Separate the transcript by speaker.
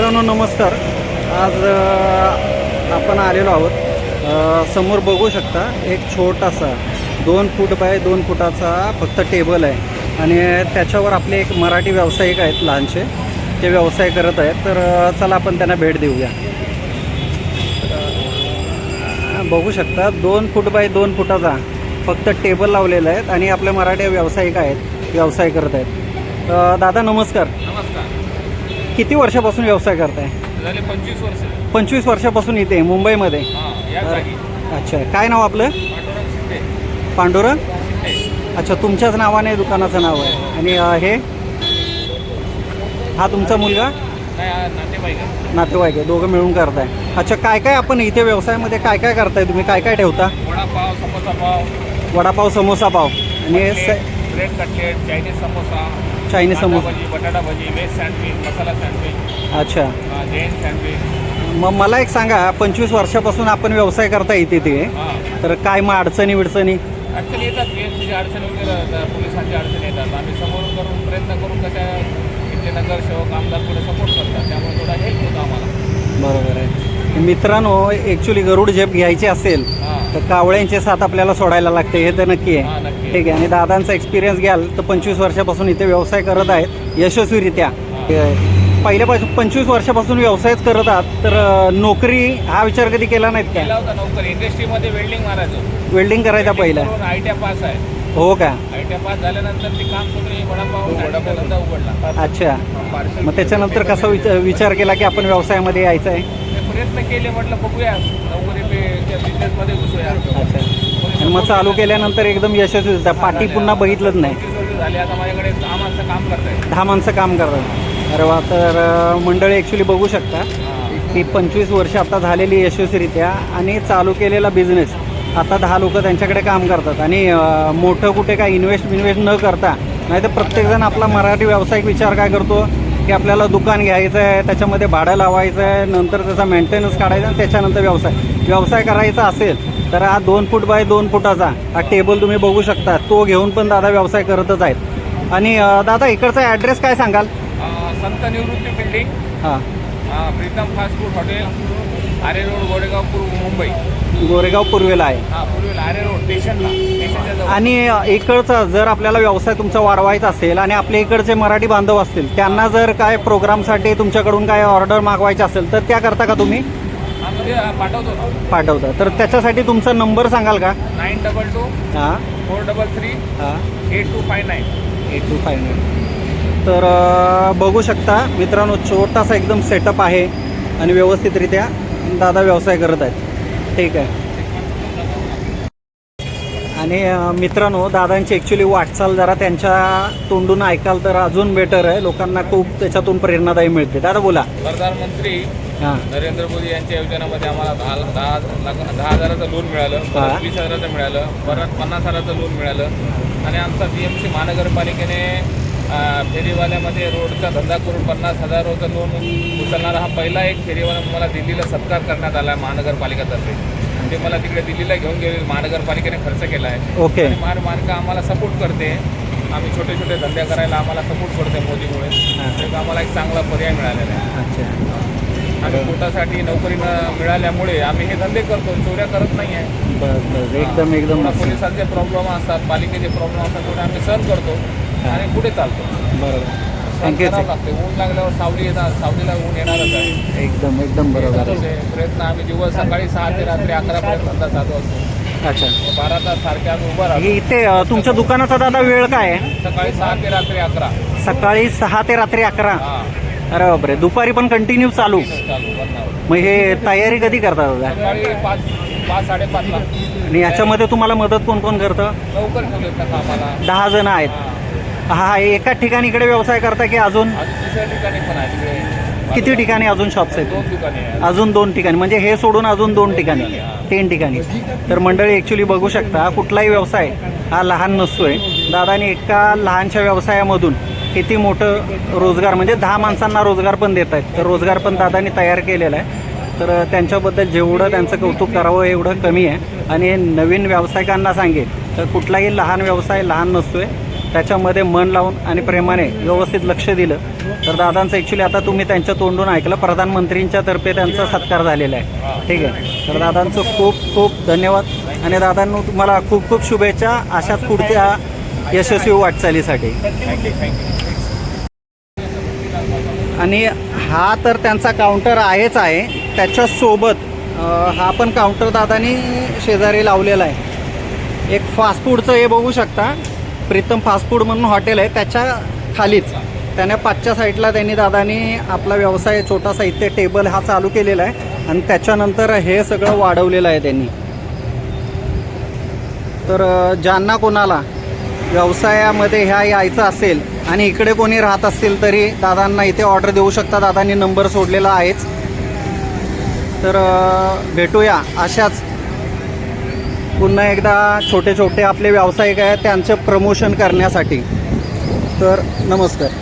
Speaker 1: मित्रांनो नमस्कार. आज आपण आलेलो आहोत. समोर बघू शकता एक छोटासा 2 फूट बाय 2 फुटाचा फक्त टेबल आहे आणि त्याच्यावर आपले एक मराठी व्यावसायिक आहेत लहानसे, ते व्यवसाय करत आहेत. तर चला आपण त्यांना भेट देऊया. बघू शकता 2 फूट बाय 2 फुटाचा फक्त टेबल लावलेला आहे आणि आपले मराठी व्यावसायिक आहेत, व्यवसाय करत आहेत. दादा नमस्कार.
Speaker 2: नमस्कार.
Speaker 1: किती वर्षापासून व्यवसाय करताय?
Speaker 2: झाले 25 वर्ष.
Speaker 1: 25 वर्षापासून इथे मुंबईमध्ये.
Speaker 2: या जागी.
Speaker 1: अच्छा, काय नाव आपलं?
Speaker 2: पांडुरंग शिंदे.
Speaker 1: पांडुरंग.
Speaker 2: शिंदे.
Speaker 1: अच्छा, तुमच्याच नावाने दुकानाचं नाव आहे. आणि हे हा तुमचा मुलगा?
Speaker 2: काय नातेवाईक आहे.
Speaker 1: नातेवाईक आहे, दोघं मिळून करताय. अच्छा, काय काय आपण इथे व्यवसायामध्ये काय काय करताय तुम्ही? काय काय ठेवता?
Speaker 2: वडापाव, समोसा पाव,
Speaker 1: वडापाव, समोसा पाव आणि
Speaker 2: bread cutlet, Chinese samosa,
Speaker 1: Chinese samosa,
Speaker 2: bhaji, बटाटा bhaji, veg sandwich, masala sandwich,
Speaker 1: अच्छा.
Speaker 2: जैन सँडविच.
Speaker 1: मग मला एक सांगा, 25 वर्षापासून आपण व्यवसाय करता इथे ते, तर काय मग अडचणी
Speaker 2: अडचणी येतात, बीएमसीची अडचण वगैरे, पोलिसांची अडचणी येतात. आम्ही समोरून करून प्रयत्न करून कशा इथले नगरसेवक आमदार थोडे सपोर्ट करतात, त्यामुळे थोडा हेल्प होतो आम्हाला.
Speaker 1: बरोबर आहे. मित्रांनो, ॲक्च्युली गरुड झेप घ्यायची असेल तर कावळ्यांचे साथ आपल्याला सोडायला लागते, हे तर नक्की आहे.
Speaker 2: नक्की.
Speaker 1: ठीक आहे. आणि दादांचा एक्सपिरियन्स घ्याल तर 25 वर्षापासून इथे व्यवसाय करत आहेत यशस्वीरित्या. पहिल्यापासून 25 वर्षापासून व्यवसायच करत आहात, तर नोकरी हा विचार कधी केला नाहीत
Speaker 2: केला
Speaker 1: का?
Speaker 2: होता नोकरी. इंडस्ट्रीमध्ये वेल्डिंग मारायचो.
Speaker 1: वेल्डिंग करायचा पहिला?
Speaker 2: आयटीआय पास आहे.
Speaker 1: हो का?
Speaker 2: आयटीआय पास झाल्यानंतर ती काम सोडून वडापाव धंदा उघडला.
Speaker 1: अच्छा.
Speaker 2: पार्सल.
Speaker 1: मग त्याच्यानंतर कसा विचार केला की आपण व्यवसायामध्ये यायचं आहे?
Speaker 2: प्रयत्न केले, म्हटलं बघूया नोकरी बिझनेसमध्ये घुसूया.
Speaker 1: अच्छा. आणि मग चालू केल्यानंतर एकदम यशस्वी होता, पाठी पुन्हा बघितलंच नाही?
Speaker 2: 25 वर्ष झाले आता माझ्याकडे 10 माणसं काम करतायत.
Speaker 1: 10 माणसं काम करतात. अरे वा. तर मंडळी ॲक्च्युली बघू शकता की 25 वर्ष आता झालेली यशस्वीरित्या आणि चालू केलेला बिझनेस. आता 10 लोक त्यांच्याकडे काम करतात आणि मोठं कुठे काय इन्व्हेस्ट न करता, नाही तर प्रत्येकजण आपला मराठी व्यावसायिक विचार काय करतो की आपल्याला दुकान घ्यायचं आहे, त्याच्यामध्ये भाडं लावायचं आहे, नंतर त्याचा मेंटेनन्स काढायचा आणि त्याच्यानंतर व्यवसाय करायचा असेल तर हा 2 फूट बाय 2 फुटाचा हा टेबल तुम्ही बघू शकता, तो घेऊन पण दादा व्यवसाय करतच आहेत. आणि दादा इकडचा ॲड्रेस काय सांगाल?
Speaker 2: संत निवृत्ती बिल्डिंग,
Speaker 1: हां,
Speaker 2: प्रीतम फास्ट फूड हॉटेल, आरे रोड, गोरेगाव पूर्व, मुंबई.
Speaker 1: गोरेगाव पूर्वेला आहे.
Speaker 2: पूर्वेला आरे रोड स्टेशनच्या जवळ.
Speaker 1: आणि इकडचा जर आपल्याला व्यवसाय तुमचा वाढवायचा असेल आणि आपल्या इकडचे मराठी बांधव असतील, त्यांना जर काय प्रोग्रामसाठी तुमच्याकडून काय ऑर्डर मागवायची असेल तर त्या करता का तुम्ही? पाठवता. तर त्याच्यासाठी तुमचा नंबर सांगाल का?
Speaker 2: 922
Speaker 1: हां
Speaker 2: 433
Speaker 1: हां
Speaker 2: 8259.
Speaker 1: 8259. तर बघू शकता मित्रांनो, छोटासा एकदम सेटअप आहे आणि व्यवस्थितरित्या दादा व्यवसाय करत आहेत. ठीक आहे. आणि मित्रांनो, दादांची ॲक्च्युली वाटचाल जरा त्यांच्या तोंडून ऐकाल तर अजून बेटर आहे, लोकांना खूप त्याच्यातून प्रेरणादायी मिळते. दादा बोला.
Speaker 2: प्रधानमंत्री
Speaker 1: हां
Speaker 2: नरेंद्र मोदी यांच्या योजनेमध्ये आम्हाला 10,000चं लोन मिळालं, 20,000चं मिळालं, परत 50,000चं लोन मिळालं. आणि आमचा BMC महानगरपालिकेने फेरीवाल्यामध्ये रोडचा धंदा करून 50,000चं लोन उचलणारा हा पहिला एक फेरीवाला मला दिल्लीला सत्कार करण्यात आला आहे महानगरपालिकेतर्फे. ते मला तिकडे दिल्लीला घेऊन गेले, महानगरपालिकेने खर्च केला आहे.
Speaker 1: ओके.
Speaker 2: महानगरपालिका आम्हाला सपोर्ट करते. आम्ही छोटे छोटे धंदे करायला आम्हाला सपोर्ट करते मोदीमुळे. तर आम्हाला एक चांगला पर्याय मिळालेला आहे.
Speaker 1: अच्छा.
Speaker 2: आम्ही पोटासाठी नोकरी मिळाल्यामुळे आम्ही हे धंदे करतो, चोऱ्या करत नाही आहे.
Speaker 1: बस एकदम
Speaker 2: पोलिसांचे प्रॉब्लेम असतात, पालिकेचे प्रॉब्लेम असतात, थोडे आम्ही सहन करतो आणि पुढे चालतो.
Speaker 1: बरोबर. थँक्यू.
Speaker 2: लागते. ऊन लागल्यावर सावली येतात, सावलीला ऊन येणारच आहे.
Speaker 1: एकदम बरोबर.
Speaker 2: प्रयत्न आम्ही दिवस सकाळी 6 ते रात्री 11पर्यंत धंदा चालू असतो.
Speaker 1: अच्छा.
Speaker 2: 12 तास सारखे आम्ही उभं राहतो.
Speaker 1: इथे तुमच्या दुकानाचा दादा वेळ काय आहे?
Speaker 2: सकाळी 6 ते रात्री 11.
Speaker 1: सकाळी 6 ते रात्री 11. अरे बापरे. दुपारी पण कंटिन्यू चालू?
Speaker 2: चालू बंद.
Speaker 1: मग हे तयारी कधी करता दादा?
Speaker 2: सकाळी 5-5:30 ला.
Speaker 1: आणि याच्यामध्ये तुम्हाला मदत कोण करतं?
Speaker 2: लवकर ठेवलेत ना कामाला.
Speaker 1: 10 जण आहेत. हा एकाच ठिकाणी इकडे व्यवसाय करता की अजून
Speaker 2: दुसऱ्या ठिकाणी पण आहे तिकडे.
Speaker 1: किती ठिकाणी अजून शॉप्स आहेत?
Speaker 2: 2 ठिकाणी आहे.
Speaker 1: अजून 2 ठिकाणी, म्हणजे हे सोडून अजून 2 ठिकाणी, 3 ठिकाणी. तर मंडळी ॲक्च्युली बघू शकता, कुठलाही व्यवसाय हा लहान नसतोय. दादाने एका लहानशा व्यवसायामधून किती मोठं रोजगार, म्हणजे 10 माणसांना रोजगार पण देत आहेत. तर रोजगार पण दादाने तयार केलेला आहे. तर त्यांच्याबद्दल जेवढं त्यांचं कौतुक करावं एवढं कमी आहे. आणि नवीन व्यावसायिकांना सांगेल तर कुठलाही लहान व्यवसाय लहान नसतोय. त्याच्यामध्ये मन लावून आणि प्रेमाने व्यवस्थित लक्ष दिलं तर दादांचं ॲक्च्युली आता तुम्ही त्यांच्या तोंडून ऐकलं, प्रधानमंत्रींच्या तर्फे त्यांचा सत्कार झालेला आहे. ठीक आहे, तर दादांचं खूप खूप धन्यवाद आणि दादांनो तुम्हाला खूप खूप शुभेच्छा अशाच पुढच्या यशस्वी वाटचालीसाठी. आणि हा तर त्यांचा काउंटर आहेच आहे, त्याच्यासोबत हा पण काउंटर दादानी शेजारी लावलेला आहे. एक फास्ट फूडचं हे बघू शकता, प्रीतम फास्ट फूड म्हणून हॉटेल आहे, त्याच्या खालीच त्याने पाचच्या साईडला त्यांनी दादानी आपला व्यवसाय छोटा साहित्य टेबल हा चालू केलेला आहे आणि त्याच्यानंतर हे सगळं वाढवलेलं आहे त्यांनी. तर ज्यांना कोणाला व्यवसायामध्ये ह्या यायचं असेल आणि इकडे कोणी राहत असतील तरी दादांना इथे ऑर्डर देऊ शकता. दादांनी नंबर सोडलेला आहेच. तर भेटूया अशाच पुन्हा एकदा छोटे छोटे आपले व्यावसायिक आहेत त्यांचं प्रमोशन करण्यासाठी. तर नमस्कार.